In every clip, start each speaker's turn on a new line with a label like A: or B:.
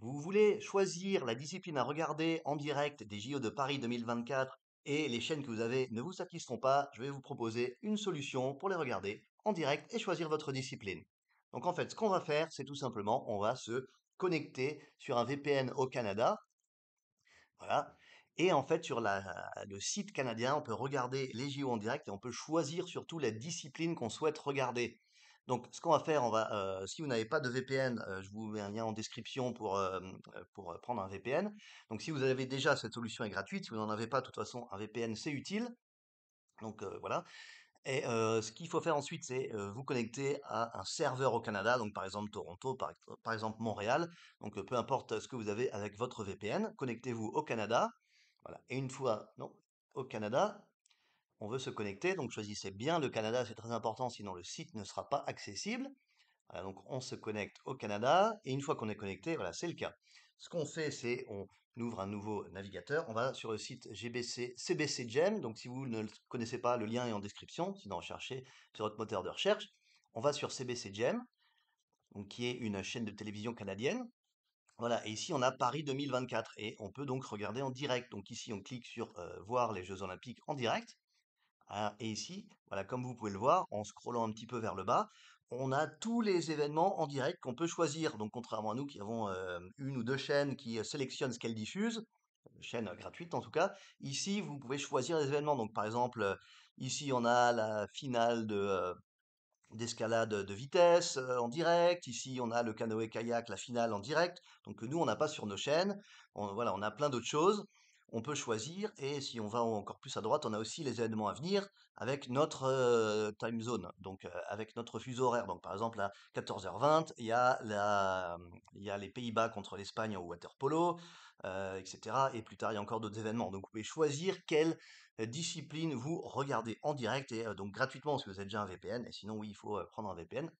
A: Vous voulez choisir la discipline à regarder en direct des JO de Paris 2024 et les chaînes que vous avez ne vous satisferont pas, je vais vous proposer une solution pour les regarder en direct et choisir votre discipline. Donc en fait, ce qu'on va faire, c'est tout simplement, on va se connecter sur un VPN au Canada, voilà. Et en fait, sur le site canadien, on peut regarder les JO en direct et on peut choisir surtout la discipline qu'on souhaite regarder. Donc, ce qu'on va faire, si vous n'avez pas de VPN, je vous mets un lien en description pour prendre un VPN. Donc, si vous avez déjà cette solution est gratuite, si vous n'en avez pas, de toute façon, un VPN c'est utile. Donc voilà. Et ce qu'il faut faire ensuite, c'est vous connecter à un serveur au Canada, donc par exemple Toronto, par exemple Montréal. Donc peu importe ce que vous avez avec votre VPN, connectez-vous au Canada. Voilà. Et une fois, non, au Canada, on veut se connecter, donc choisissez bien le Canada, c'est très important, sinon le site ne sera pas accessible. Voilà, donc on se connecte au Canada, et une fois qu'on est connecté, voilà, c'est le cas. Ce qu'on fait, c'est on ouvre un nouveau navigateur, on va sur le site GBC, CBC Gem, donc si vous ne le connaissez pas, le lien est en description, sinon cherchez sur votre moteur de recherche. On va sur CBC Gem, donc qui est une chaîne de télévision canadienne. Voilà, et ici on a Paris 2024, et on peut donc regarder en direct. Donc ici on clique sur voir les Jeux Olympiques en direct. Ah, et ici, voilà, comme vous pouvez le voir, en scrollant un petit peu vers le bas, on a tous les événements en direct qu'on peut choisir. Donc, contrairement à nous qui avons une ou deux chaînes qui sélectionnent ce qu'elles diffusent, chaîne gratuite en tout cas, ici, vous pouvez choisir les événements. Donc, par exemple, ici, on a la finale d'escalade de vitesse en direct. Ici, on a le canoë-kayak, la finale en direct. Donc, nous, on n'a pas sur nos chaînes. Voilà, on a plein d'autres choses. On peut choisir. Et si on va encore plus à droite, on a aussi les événements à venir avec notre time zone, donc avec notre fuseau horaire. Donc, par exemple, à 14h20, il y a les Pays-Bas contre l'Espagne au water polo, etc. Et plus tard, il y a encore d'autres événements. Donc, vous pouvez choisir quel discipline vous regardez en direct et donc gratuitement si vous avez déjà un VPN. Et sinon, oui, il faut prendre un VPN.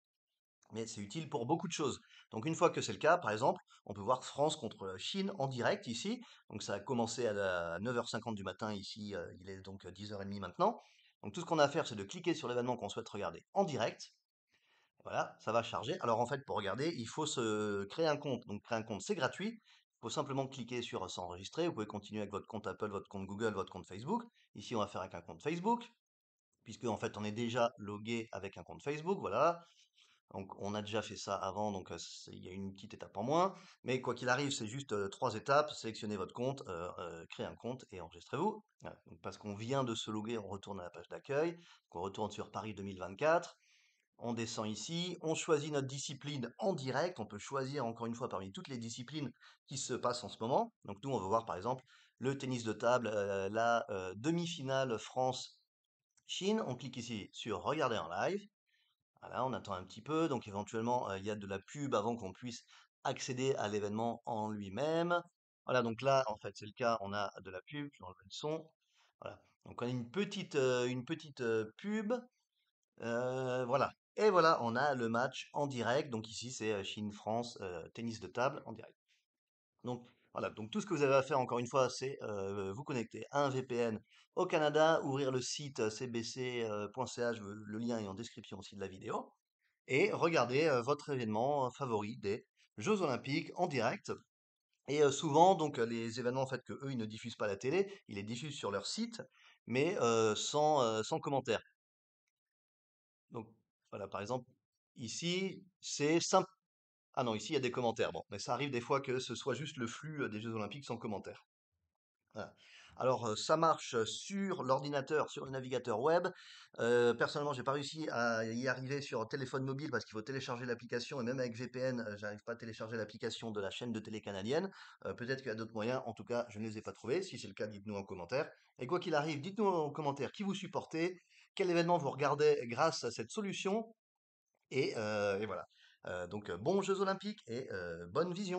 A: Mais c'est utile pour beaucoup de choses. Donc une fois que c'est le cas, par exemple, on peut voir France contre Chine en direct ici. Donc ça a commencé à 9h50 du matin ici, il est donc 10h30 maintenant. Donc tout ce qu'on a à faire, c'est de cliquer sur l'événement qu'on souhaite regarder en direct. Voilà, ça va charger. Alors en fait, pour regarder, il faut se créer un compte. Donc créer un compte, c'est gratuit. Il faut simplement cliquer sur s'enregistrer. Vous pouvez continuer avec votre compte Apple, votre compte Google, votre compte Facebook. Ici, on va faire avec un compte Facebook, puisque en fait, on est déjà logué avec un compte Facebook. Voilà. Donc on a déjà fait ça avant, donc il y a une petite étape en moins. Mais quoi qu'il arrive, c'est juste trois étapes. Sélectionnez votre compte, créez un compte et enregistrez-vous. Voilà. Donc, parce qu'on vient de se loguer, on retourne à la page d'accueil. Donc, on retourne sur Paris 2024. On descend ici, on choisit notre discipline en direct. On peut choisir encore une fois parmi toutes les disciplines qui se passent en ce moment. Donc nous, on va voir par exemple le tennis de table, la demi-finale France-Chine. On clique ici sur Regarder en live. Voilà, on attend un petit peu. Donc éventuellement, il y a de la pub avant qu'on puisse accéder à l'événement en lui-même. Voilà, donc là, en fait, c'est le cas. On a de la pub. Je vais enlever le son. Voilà. Donc on a une petite pub. Voilà. Et voilà, on a le match en direct. Donc ici, c'est Chine-France, tennis de table en direct. Donc voilà, donc tout ce que vous avez à faire encore une fois, c'est vous connecter à un VPN au Canada, ouvrir le site cbc.ch, le lien est en description aussi de la vidéo, et regarder votre événement favori des Jeux Olympiques en direct. Et souvent, donc les événements en fait que eux ils ne diffusent pas à la télé, ils les diffusent sur leur site, mais sans commentaire. Donc voilà, par exemple, ici, c'est simple. Ah non, ici, il y a des commentaires. Bon, mais ça arrive des fois que ce soit juste le flux des Jeux Olympiques sans commentaire. Voilà. Alors, ça marche sur l'ordinateur, sur le navigateur web. Personnellement, j'ai pas réussi à y arriver sur téléphone mobile parce qu'il faut télécharger l'application et même avec VPN, j'arrive pas à télécharger l'application de la chaîne de télé canadienne. Peut-être qu'il y a d'autres moyens. En tout cas, je ne les ai pas trouvés. Si c'est le cas, dites-nous en commentaire. Et quoi qu'il arrive, dites-nous en commentaire qui vous supportez, quel événement vous regardez grâce à cette solution. Et voilà. Donc, bons Jeux Olympiques et bonne vision.